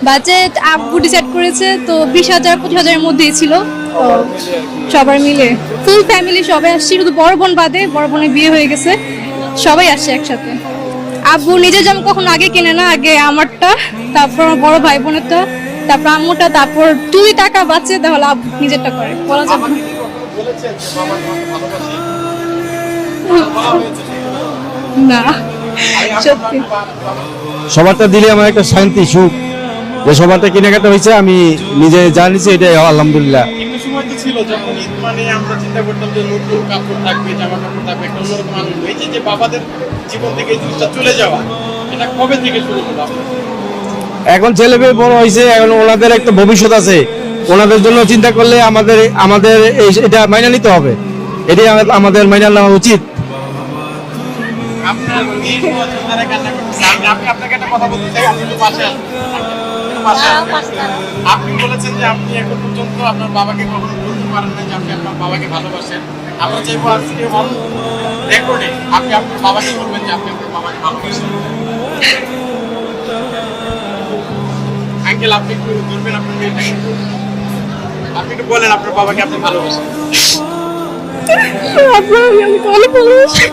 Budget আব্বু decide করেছে, তো 20,000 25,000-এর মধ্যেই ছিল। তো সবার মিলে ফুল ফ্যামিলি সবাই আসছি, শুধু বড় বোন বাদে। বড় বোনের বিয়ে হয়ে গেছে, সবাই আসছে একসাথে। আব্বু নিজের জামা কখনো আগে কিনে না, আগে আমারটা, তারপর আমার বড় ভাই বোনেরটা, তারপর আম্মুটা, তারপর যদি টাকা বাঁচে তাহলে আব্বু নিজেরটা করে, বলা যাবে না। না, সত্যি সবারটা দিলে আমার একটা শান্তি সুখ, যে সবারটা কেনাকাটা হয়েছে, আমি নিজে জানিছি, এটাই আলহামদুলিল্লাহ। একটা সময় তো ছিল যখন ঈদ মানে আমরা চিন্তা করতাম যে নতুন কাপড় থাকবে, জামা কাপড় থাকবে, একটা অন্যরকম আনন্দ। এই যে বাবাদের জীবন থেকে এই জিনিসটা চলে যাওয়া, এটা কবে থেকে শুরু হলো আপনার? এখন ছেলে মেয়ে বড় হয়েছে, এখন ওনাদের একটা ভবিষ্যৎ আছে, ওনাদের জন্য চিন্তা করলে আমাদের আমাদের এটা মাইনে নিতে হবে, এটাই আমাদের মাইনে নেওয়া উচিত। আপনার এই যারা কান্না করতেছে, আমি আপনাকে একটা কথা বলতে চাই, আপনি একটু পাশে আসুন। একটু পাশে আসুন। আপনি বলেছেন যে আপনি এখন পর্যন্ত আপনার বাবাকে কখনো বলতে পারেন না যে আপনি আপনার বাবাকে ভালোবাসেন। আমরা চাইবো আজকে অন রেকর্ডে আপনি আপনার বাবাকে বলবেন যে আপনি আপনার বাবাকে ভালোবাসেন। আঙ্কেল, আপনি একটু ধরবেন আপনার মেয়েটাকে, আপনি একটু বলেন আপনার বাবাকে আপনি ভালোবাসেন। আপনার আমি অনেক ভালোবাসি।